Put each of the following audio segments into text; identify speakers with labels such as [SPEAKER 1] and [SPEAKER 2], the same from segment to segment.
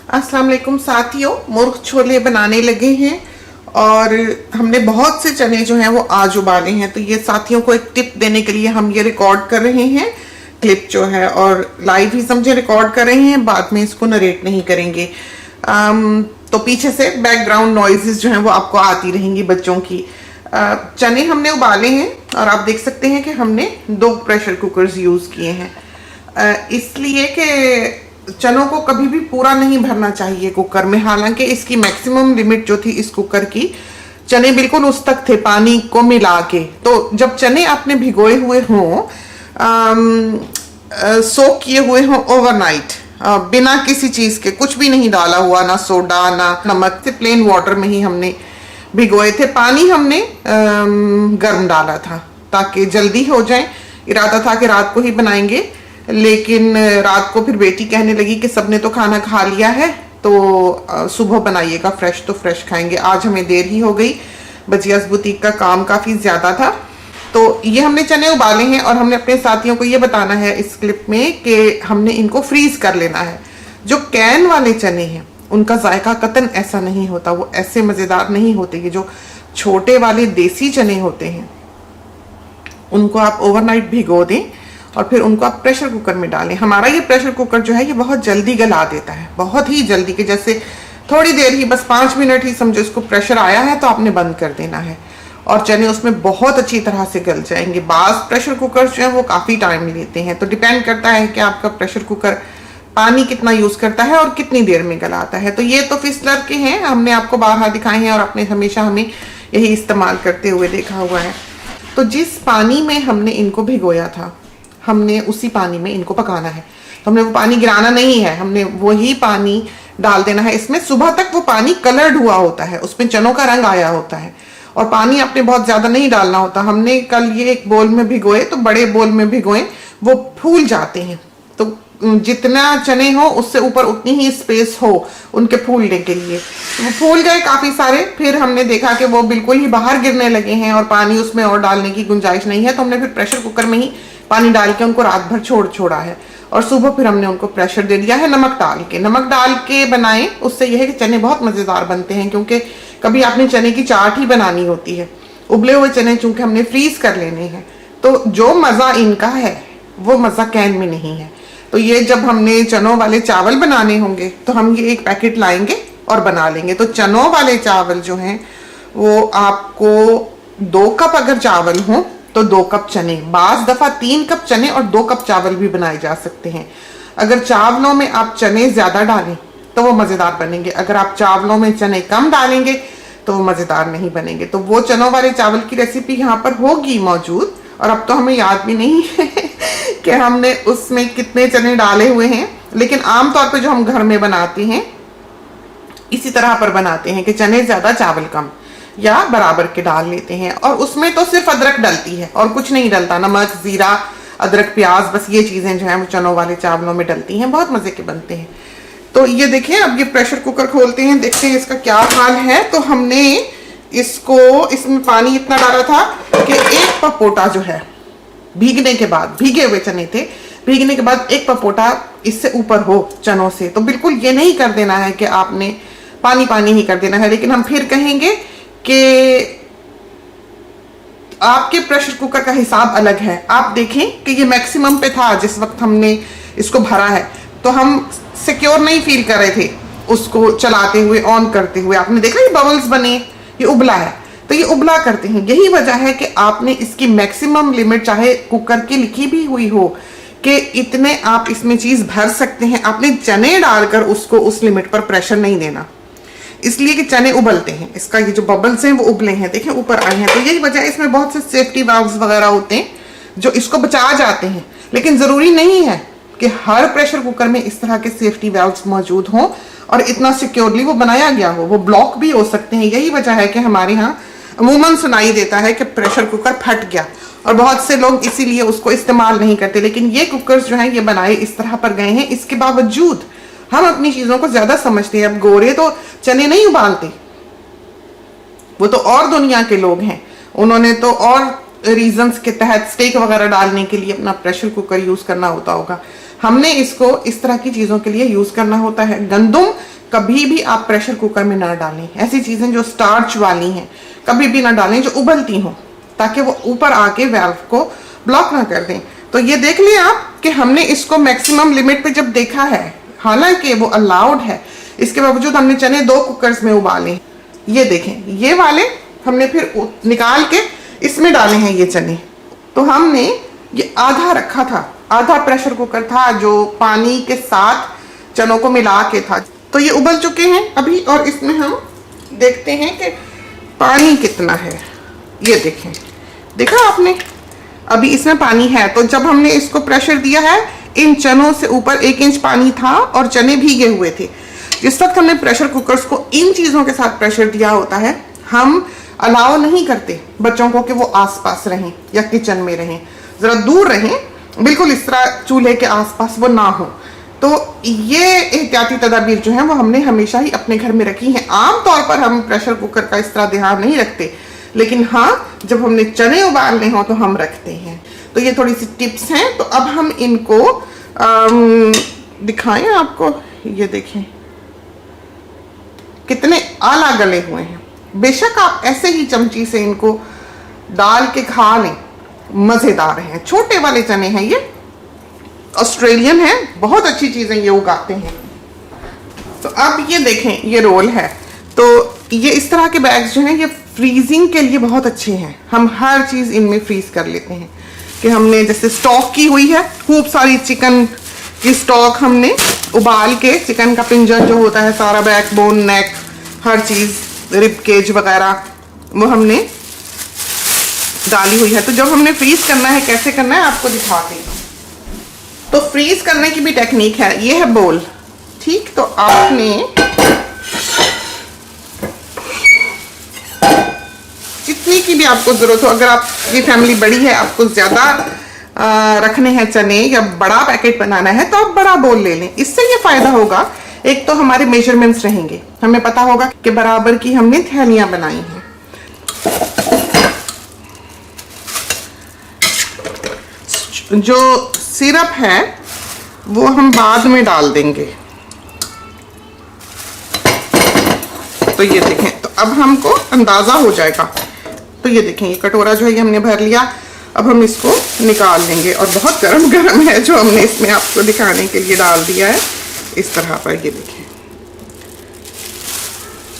[SPEAKER 1] अस्सलाम वालेकुम साथियों, मुर्ग छोले बनाने लगे हैं और हमने बहुत से चने जो हैं वो आज उबाले हैं। तो ये साथियों को एक टिप देने के लिए हम ये रिकॉर्ड कर रहे हैं, क्लिप जो है, और लाइव ही समझे रिकॉर्ड कर रहे हैं, बाद में इसको नरेट नहीं करेंगे। तो पीछे से बैकग्राउंड नॉइजेस जो हैं वो आपको आती रहेंगी बच्चों की। चने हमने उबाले हैं और आप देख सकते हैं कि हमने 2 प्रेशर कुकर्स यूज़ किए हैं, इसलिए कि चनों को कभी भी पूरा नहीं भरना चाहिए कुकर में। हालांकि इसकी मैक्सिमम लिमिट जो थी इस कुकर की, चने बिल्कुल उस तक थे पानी को मिला के। तो जब चने आपने भिगोए हुए हों, सोक किए हुए हों ओवरनाइट, बिना किसी चीज़ के, कुछ भी नहीं डाला हुआ, ना सोडा ना नमक, से प्लेन वाटर में ही हमने भिगोए थे। पानी हमने गर्म डाला था ताकि जल्दी हो जाए। इरादा था कि रात को ही बनाएंगे, लेकिन रात को फिर बेटी कहने लगी कि सबने तो खाना खा लिया है, तो सुबह बनाइएगा फ्रेश, तो फ्रेश खाएंगे। आज हमें देर ही हो गई, बजियास बुटीक का काम काफ़ी ज़्यादा था। तो ये हमने चने उबाले हैं और हमने अपने साथियों को ये बताना है इस क्लिप में कि हमने इनको फ्रीज कर लेना है। जो कैन वाले चने हैं उनका जायका कतन ऐसा नहीं होता, वो ऐसे मज़ेदार नहीं होते। ये जो छोटे वाले देसी चने होते हैं उनको आप ओवरनाइट भिगो दें और फिर उनको आप प्रेशर कुकर में डालें। हमारा ये प्रेशर कुकर जो है ये बहुत जल्दी गला देता है, बहुत ही जल्दी, कि जैसे थोड़ी देर ही, बस 5 मिनट ही समझो इसको प्रेशर आया है तो आपने बंद कर देना है और चने उसमें बहुत अच्छी तरह से गल जाएंगे। बाज़ प्रेशर कुकर जो है वो काफ़ी टाइम लेते हैं, तो डिपेंड करता है कि आपका प्रेशर कुकर पानी कितना यूज़ करता है और कितनी देर में गलाता है। तो ये तो फिसलर के हैं, हमने आपको बारहा दिखाए हैं और आपने हमेशा हमें यही इस्तेमाल करते हुए देखा हुआ है। तो जिस पानी में हमने इनको भिगोया था, हमने उसी पानी में इनको पकाना है। तो हमने वो पानी गिराना नहीं है, हमने वही पानी डाल देना है इसमें। सुबह तक वो पानी कलर्ड हुआ होता है, उसमें चनों का रंग आया होता है, और पानी आपने बहुत ज़्यादा नहीं डालना होता। हमने कल ये एक बोल में भिगोए, तो बड़े बोल में भिगोए, वो फूल जाते हैं। तो जितना चने हो उससे ऊपर उतनी ही स्पेस हो उनके फूलने के लिए। वो फूल गए काफ़ी सारे, फिर हमने देखा कि वो बिल्कुल ही बाहर गिरने लगे हैं और पानी उसमें और डालने की गुंजाइश नहीं है। तो हमने फिर प्रेशर कुकर में ही पानी डाल के उनको रात भर छोड़ा है और सुबह फिर हमने उनको प्रेशर दे दिया है नमक डाल के बनाएं। उससे यह है कि चने बहुत मज़ेदार बनते हैं, क्योंकि कभी आपने चने की चाट ही बनानी होती है। उबले हुए चने चूंकि हमने फ्रीज कर लेने हैं, तो जो मज़ा इनका है वो मज़ा कैन में नहीं है। तो ये जब हमने चनों वाले चावल बनाने होंगे तो हम ये एक पैकेट लाएंगे और बना लेंगे। तो चनों वाले चावल जो हैं वो आपको 2 कप अगर चावल हों तो 2 कप चने, बाज़ दफ़ा 3 कप चने और 2 कप चावल भी बनाए जा सकते हैं। अगर चावलों में आप चने ज़्यादा डालें तो वो मज़ेदार बनेंगे, अगर आप चावलों में चने कम डालेंगे तो वो मज़ेदार नहीं बनेंगे। तो वो चनों वाले चावल की रेसिपी यहाँ पर होगी मौजूद, और अब तो हमें याद भी नहीं है कि हमने उसमें कितने चने डाले हुए हैं, लेकिन आमतौर पर जो हम घर में बनाते हैं इसी तरह पर बनाते हैं कि चने ज़्यादा चावल कम या बराबर के डाल लेते हैं। और उसमें तो सिर्फ अदरक डलती है और कुछ नहीं डलता, नमक, ज़ीरा, अदरक, प्याज, बस ये चीज़ें जो हैं वो चनों वाले चावलों में डलती हैं, बहुत मज़े के बनते हैं। तो ये देखें, अब ये प्रेशर कुकर खोलते हैं, देखते हैं इसका क्या हाल है। तो हमने इसमें पानी इतना डाला था कि 1 पपोटा जो है भीगने के बाद, भीगे हुए चने थे, भीगने के बाद 1 पपोटा इससे ऊपर हो चनों से। तो बिल्कुल ये नहीं कर देना है कि आपने पानी ही कर देना है, लेकिन हम फिर कहेंगे कि आपके प्रेशर कुकर का हिसाब अलग है। आप देखें कि ये मैक्सिमम पे था जिस वक्त हमने इसको भरा है, तो हम सिक्योर नहीं फील कर रहे थे उसको चलाते हुए, ऑन करते हुए। आपने देखा ये बबल्स बने, ये उबला है, तो ये उबला करते हैं। यही वजह है कि आपने इसकी मैक्सिमम लिमिट, चाहे कुकर की लिखी भी हुई हो कि इतने आप इसमें चीज़ भर सकते हैं, आपने चने डालकर उसको उस लिमिट पर प्रेशर नहीं देना, इसलिए कि चने उबलते हैं। इसका ये जो बबल्स हैं वो उबले हैं, देखें ऊपर आए हैं। तो यही वजह है, इसमें बहुत से सेफ्टी वाल्व्स वगैरह होते हैं जो इसको बचा जाते हैं, लेकिन ज़रूरी नहीं है कि हर प्रेशर कुकर में इस तरह के सेफ्टी वाल्व्स मौजूद हों और इतना सिक्योरली वो बनाया गया हो। वो ब्लॉक भी हो सकते हैं। यही वजह है कि हमारे यहाँ अमूमन सुनाई देता है कि प्रेशर कुकर फट गया, और बहुत से लोग इसीलिए उसको इस्तेमाल नहीं करते। लेकिन ये कुकर्स जो हैं ये बनाए इस तरह पर गए हैं, इसके बावजूद हम अपनी चीज़ों को ज़्यादा समझते हैं। अब गोरे तो चने नहीं उबालते, वो तो और दुनिया के लोग हैं, उन्होंने तो और रीजंस के तहत स्टेक वगैरह डालने के लिए अपना प्रेशर कुकर यूज़ करना होता होगा। हमने इसको इस तरह की चीज़ों के लिए यूज़ करना होता है। गंदुम कभी भी आप प्रेशर कुकर में ना डालें। ऐसी चीजें जो स्टार्च वाली हैं कभी भी ना डालें, जो उबलती हों, ताकि वो ऊपर आके वाल्व को ब्लॉक ना कर दें। तो ये देख लिया आप कि हमने इसको मैक्सिमम लिमिट पे जब देखा है, हालांकि वो अलाउड है, इसके बावजूद हमने चने 2 कुकर्स में उबाले। ये देखें, ये वाले हमने फिर निकाल के इसमें डाले हैं ये चने। तो हमने ये आधा रखा था, आधा प्रेशर कुकर था जो पानी के साथ चनों को मिला के था। तो ये उबल चुके हैं अभी, और इसमें हम देखते हैं कि पानी कितना है। ये देखें, देखा आपने, अभी इसमें पानी है। तो जब हमने इसको प्रेशर दिया है, इन चनों से ऊपर 1 इंच पानी था और चने भीगे हुए थे। जिस वक्त हमने प्रेशर कुकर्स को इन चीजों के साथ प्रेशर दिया होता है, हम अलाउ नहीं करते बच्चों को कि वो आसपास रहें या किचन में रहें, जरा दूर रहें, बिल्कुल इस तरह चूल्हे के आसपास वो ना हो। तो ये एहतियाती तदाबीर जो है वो हमने हमेशा ही अपने घर में रखी हैं। आमतौर पर हम प्रेशर कुकर का इस तरह ध्यान नहीं रखते, लेकिन हाँ, जब हमने चने उबालने हो तो हम रखते हैं। तो ये थोड़ी सी टिप्स हैं। तो अब हम इनको दिखाएं आपको। ये देखें कितने आला गले हुए हैं। बेशक आप ऐसे ही चमची से इनको डाल के खा लें, मजेदार हैं। छोटे वाले चने हैं, ये ऑस्ट्रेलियन है, बहुत अच्छी चीजें ये उगाते हैं। तो अब ये देखें, ये रोल है। तो ये इस तरह के बैग्स जो हैं ये फ्रीजिंग के लिए बहुत अच्छे हैं। हम हर चीज इनमें फ्रीज कर लेते हैं। कि हमने जैसे स्टॉक की हुई है, खूब सारी चिकन की स्टॉक हमने उबाल के, चिकन का पिंजर जो होता है सारा, बैकबोन, नेक, हर चीज, रिब केज वगैरह, वो हमने डाली हुई है। तो जब हमने फ्रीज करना है, कैसे करना है आपको दिखाते हैं। तो फ्रीज करने की भी टेक्निक है। ये है बोल, ठीक। तो आपने जितनी की भी आपको जरूरत हो, अगर आपकी फैमिली बड़ी है, आपको ज्यादा रखने हैं चने या बड़ा पैकेट बनाना है, तो आप बड़ा बोल ले लें। इससे ये फायदा होगा, एक तो हमारे मेजरमेंट्स रहेंगे, हमें पता होगा कि बराबर की हमने थैलियां बनाई हैं। जो सिरप है वो हम बाद में डाल देंगे। तो ये देखें, तो अब हमको अंदाजा हो जाएगा। तो ये देखें, ये कटोरा जो है ये हमने भर लिया। अब हम इसको निकाल लेंगे, और बहुत गरम गरम है जो हमने इसमें आपको दिखाने के लिए डाल दिया है इस तरह पर। ये देखें,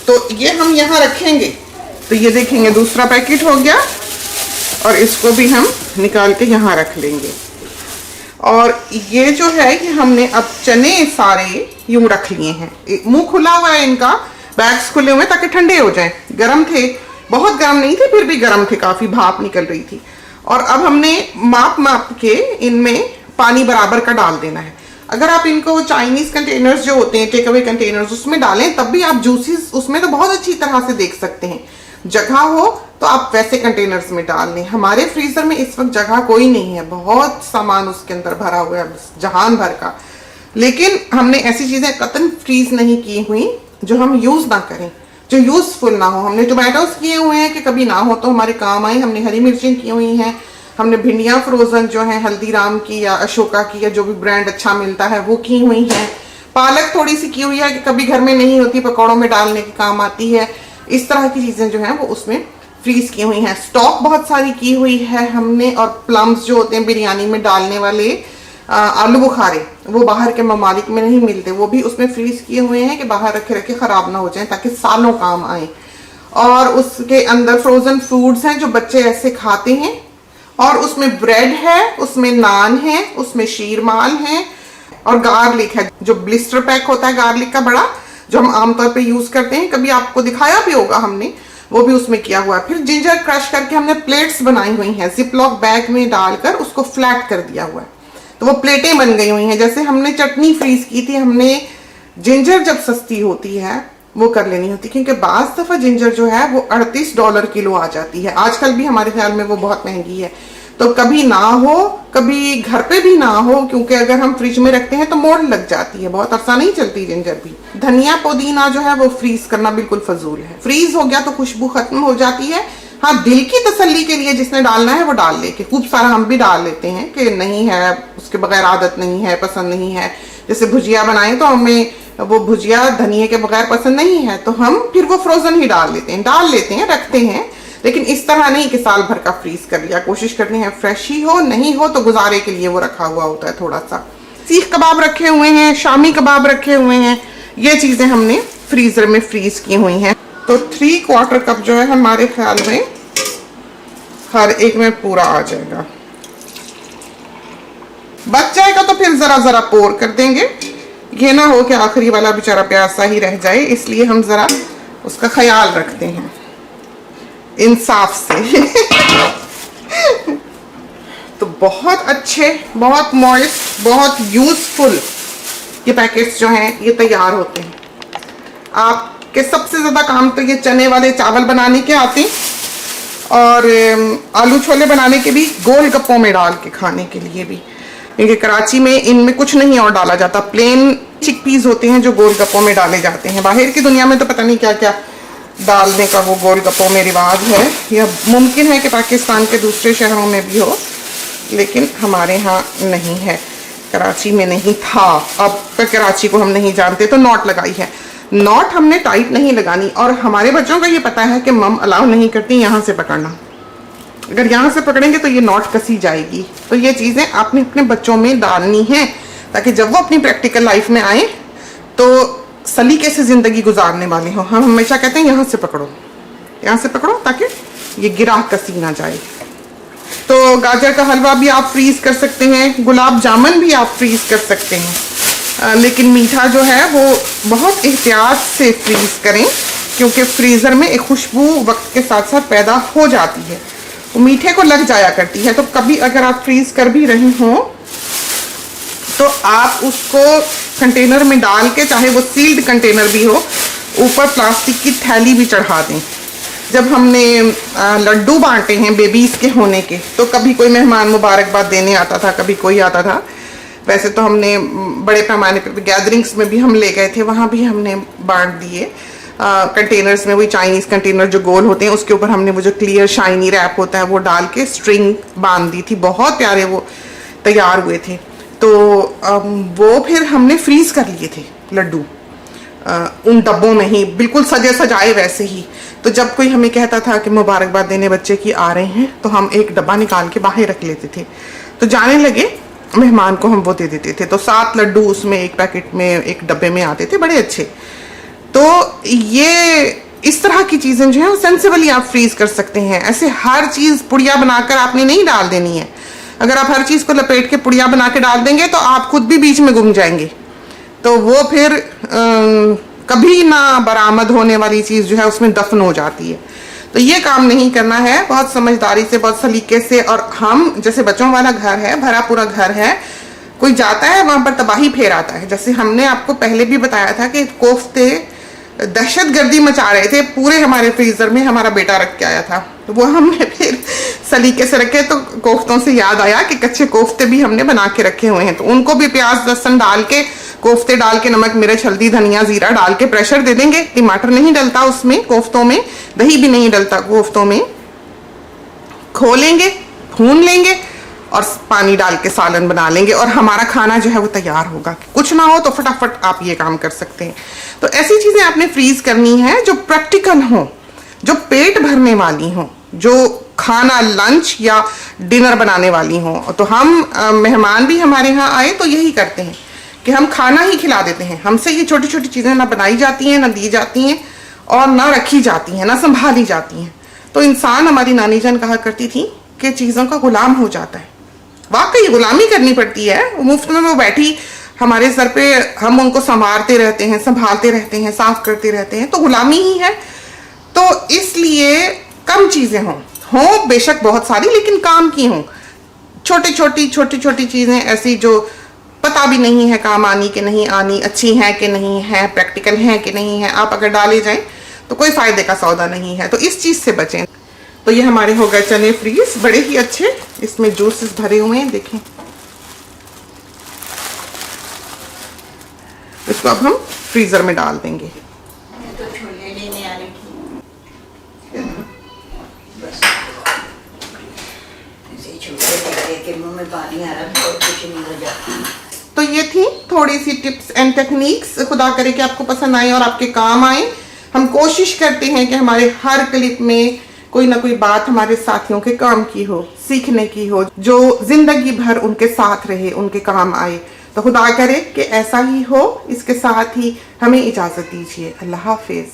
[SPEAKER 1] तो ये हम यहाँ रखेंगे। तो ये देखेंगे दूसरा पैकेट हो गया, और इसको भी हम निकाल के यहाँ रख लेंगे। और ये जो है कि हमने अब चने सारे यूं रख लिए हैं। मुंह खुला हुआ है इनका, बैग्स खुले हुए ताकि ठंडे हो जाएं। गरम थे, बहुत गरम नहीं थे, फिर भी गरम थे, काफी भाप निकल रही थी। और अब हमने माप के इनमें पानी बराबर का डाल देना है। अगर आप इनको चाइनीज कंटेनर्स जो होते हैं, टेक अवे कंटेनर्स, उसमें डालें तब भी आप जूसेस उसमें तो बहुत अच्छी तरह से देख सकते हैं। जगह हो तो आप वैसे कंटेनर्स में डाल लें। हमारे फ्रीजर में इस वक्त जगह कोई नहीं है, बहुत सामान उसके अंदर भरा हुआ है, जहान भर का। लेकिन हमने ऐसी चीजें कतन फ्रीज नहीं की हुई जो हम यूज ना करें, जो यूजफुल ना हो। हमने टोमेटोज किए हुए हैं कि कभी ना हो तो हमारे काम आए। हमने हरी मिर्चें की हुई हैं, हमने भिंडियां फ्रोजन जो है हल्दीराम की या अशोका की या जो भी ब्रांड अच्छा मिलता है वो की हुई हैं। पालक थोड़ी सी की हुई है कि कभी घर में नहीं होती, पकौड़ों में डालने के काम आती है। इस तरह की चीजें जो हैं वो उसमें फ्रीज की हुई हैं। स्टॉक बहुत सारी की हुई है हमने। और प्लम्स जो होते हैं बिरयानी में डालने वाले, आलू बुखारे, वो बाहर के ममालिक में नहीं मिलते, वो भी उसमें फ्रीज किए हुए हैं कि बाहर रखे रखे खराब ना हो जाएं, ताकि सालों काम आए। और उसके अंदर फ्रोजन फूड्स हैं जो बच्चे ऐसे खाते हैं। और उसमें ब्रेड है, उसमें नान है, उसमें शीरमाल है, और गार्लिक है, जो ब्लिस्टर पैक होता है गार्लिक का बड़ा, जो हम आमतौर पे यूज करते हैं। कभी आपको दिखाया भी होगा हमने, वो भी उसमें किया हुआ है। फिर जिंजर क्रश करके हमने प्लेट्स बनाई हुई हैं, जिपलॉक बैग में डालकर उसको फ्लैट कर दिया हुआ है, तो वो प्लेटें बन गई हुई हैं। जैसे हमने चटनी फ्रीज की थी, हमने जिंजर जब सस्ती होती है वो कर लेनी होती, क्योंकि बाज दफा जिंजर जो है वो $38 किलो आ जाती है। आजकल भी हमारे ख्याल में वो बहुत महंगी है। तो कभी ना हो, कभी घर पे भी ना हो, क्योंकि अगर हम फ्रिज में रखते हैं तो मोड़ लग जाती है, बहुत अरसा नहीं चलती जिंजर भी। धनिया पुदीना जो है वो फ्रीज करना बिल्कुल फजूल है। फ्रीज हो गया तो खुशबू खत्म हो जाती है। हाँ, दिल की तसल्ली के लिए जिसने डालना है वो डाल ले, के खूब सारा हम भी डाल लेते हैं कि नहीं है, उसके बगैर आदत नहीं है, पसंद नहीं है। जैसे भुजिया बनाएं तो हमें वो भुजिया धनिया के बगैर पसंद नहीं है, तो हम फिर वो फ्रोजन ही डाल लेते हैं, रखते हैं। लेकिन इस तरह नहीं कि साल भर का फ्रीज कर लिया, कोशिश करते हैं फ्रेश ही हो, नहीं हो तो गुजारे के लिए वो रखा हुआ होता है थोड़ा सा। सीख कबाब रखे हुए हैं, शामी कबाब रखे हुए हैं, ये चीजें हमने फ्रीजर में फ्रीज की हुई हैं। तो 3/4 कप जो है हमारे ख्याल में हर एक में पूरा आ जाएगा। बच जाएगा तो फिर जरा जरा पोर कर देंगे, ये ना हो कि आखिरी वाला बेचारा प्यासा ही रह जाए, इसलिए हम जरा उसका ख्याल रखते हैं इंसाफ से। तो बहुत अच्छे, बहुत मॉइस्ट, बहुत यूजफुल ये पैकेट्स जो हैं ये तैयार होते हैं। आपके सबसे ज्यादा काम तो ये चने वाले चावल बनाने के आते हैं और आलू छोले बनाने के भी, गोल गप्पों में डाल के खाने के लिए भी, क्योंकि कराची में इनमें कुछ नहीं और डाला जाता, प्लेन चिकपीस होते हैं जो गोल गप्पों में डाले जाते हैं। बाहर की दुनिया में तो पता नहीं क्या क्या डालने का वो गोल गप्पों में रिवाज है, या मुमकिन है कि पाकिस्तान के दूसरे शहरों में भी हो, लेकिन हमारे यहाँ नहीं है, कराची में नहीं था। अब तक कराची को हम नहीं जानते, तो नॉट लगाई है। नॉट हमने टाइट नहीं लगानी, और हमारे बच्चों को ये पता है कि मम अलाउ नहीं करती यहाँ से पकड़ना, अगर यहाँ से पकड़ेंगे तो ये नॉट कसी जाएगी। तो ये चीज़ें आपने अपने बच्चों में डालनी है, ताकि जब वो अपनी प्रैक्टिकल लाइफ में आए तो सलीके से ज़िंदगी गुजारने वाले हों। हम हमेशा कहते हैं यहाँ से पकड़ो, यहाँ से पकड़ो, ताकि ये गिरा कसी ना जाए। तो गाजर का हलवा भी आप फ्रीज कर सकते हैं, गुलाब जामुन भी आप फ्रीज कर सकते हैं, लेकिन मीठा जो है वो बहुत एहतियात से फ्रीज करें, क्योंकि फ्रीज़र में एक खुशबू वक्त के साथ साथ पैदा हो जाती है, वो मीठे को लग जाया करती है। तो कभी अगर आप फ्रीज कर भी रही हों तो आप उसको कंटेनर में डाल के, चाहे वो सील्ड कंटेनर भी हो, ऊपर प्लास्टिक की थैली भी चढ़ा दें। जब हमने लड्डू बांटे हैं बेबीज के होने के, तो कभी कोई मेहमान मुबारकबाद देने आता था, कभी कोई आता था। वैसे तो हमने बड़े पैमाने पर गैदरिंग्स में भी हम ले गए थे, वहाँ भी हमने बांट दिए कंटेनर्स में। वही चाइनीज कंटेनर जो गोल होते हैं, उसके ऊपर हमने वो जो क्लियर शाइनी रैप होता है वो डाल के स्ट्रिंग बांध दी थी, बहुत प्यारे वो तैयार हुए थे। तो वो फिर हमने फ्रीज कर लिए थे लड्डू उन डब्बों में ही, बिल्कुल सजे सजाए वैसे ही। तो जब कोई हमें कहता था कि मुबारकबाद देने बच्चे की आ रहे हैं, तो हम एक डब्बा निकाल के बाहर रख लेते थे, तो जाने लगे मेहमान को हम वो दे देते थे। तो 7 लड्डू उसमें एक पैकेट में, एक डब्बे में आते थे, बड़े अच्छे। तो ये इस तरह की चीज़ें जो है सेंसिबली आप फ्रीज कर सकते हैं। ऐसे हर चीज़ पुड़िया बनाकर आपने नहीं डाल देनी है। अगर आप हर चीज़ को लपेट के पुड़िया बना के डाल देंगे तो आप खुद भी बीच में गुम जाएंगे, तो वो फिर कभी ना बरामद होने वाली चीज़ जो है उसमें दफन हो जाती है। तो ये काम नहीं करना है, बहुत समझदारी से, बहुत सलीके से। और हम जैसे बच्चों वाला घर है, भरा पूरा घर है, कोई जाता है वहां पर तबाही फेर आता है। जैसे हमने आपको पहले भी बताया था कि कोफ्ते दहशतगर्दी मचा रहे थे पूरे हमारे फ्रीजर में, हमारा बेटा रख के आया था, तो वो हमने फिर सलीके से रखे। तो कोफ्तों से याद आया कि कच्चे कोफ्ते भी हमने बना के रखे हुए हैं, तो उनको भी प्याज लहसुन डाल के, कोफ्ते डाल के, नमक मिर्च हल्दी धनिया जीरा डाल के प्रेशर दे देंगे। टमाटर नहीं डलता उसमें कोफ्तों में, दही भी नहीं डलता कोफ्तों में। खोलेंगे, भून लेंगे और पानी डाल के सालन बना लेंगे, और हमारा खाना जो है वो तैयार होगा। कुछ ना हो तो फटाफट आप ये काम कर सकते हैं। तो ऐसी चीजें आपने फ्रीज करनी है जो प्रैक्टिकल हो, जो पेट भरने वाली हो, जो खाना लंच या डिनर बनाने वाली हो। तो हम मेहमान भी हमारे यहाँ आए तो यही करते हैं कि हम खाना ही खिला देते हैं। हमसे ये छोटी छोटी चीजें ना बनाई जाती हैं, ना दी जाती हैं, और ना रखी जाती हैं, ना संभाली जाती हैं। तो इंसान, हमारी नानी जान कहा करती थी कि चीजों का गुलाम हो जाता है। वाकई गुलामी करनी पड़ती है, मुफ्त में वो बैठी हमारे सर पे, हम उनको संवारते रहते हैं, संभालते रहते हैं, साफ करते रहते हैं, तो गुलामी ही है। तो इसलिए कम चीजें हों बेशक बहुत सारी, लेकिन काम की हों। छोटी छोटी चीजें ऐसी जो पता भी नहीं है काम आनी कि नहीं आनी, अच्छी है कि नहीं है, प्रैक्टिकल है कि नहीं है, आप अगर डाले जाएं तो कोई फायदे का सौदा नहीं है। तो इस चीज से बचें। तो ये हमारे हो गए चने फ्रीज, बड़े ही अच्छे, इसमें जूसेस भरे हुए हैं, देखें। इसको अब हम फ्रीजर में डाल देंगे।
[SPEAKER 2] तो छोले लेने आ रही थी, ऐसे छोले देख के मुंह में पानी आ रहा था और कुछ नहीं हो जाता।
[SPEAKER 1] तो ये थी थोड़ी सी टिप्स एंड टेक्निक्स, खुदा करे कि आपको पसंद आए और आपके काम आए। हम कोशिश करते हैं कि हमारे हर क्लिप में कोई ना कोई बात हमारे साथियों के काम की हो, सीखने की हो, जो जिंदगी भर उनके साथ रहे, उनके काम आए। तो खुदा करे कि ऐसा ही हो। इसके साथ ही हमें इजाजत दीजिए। अल्लाह हाफिज।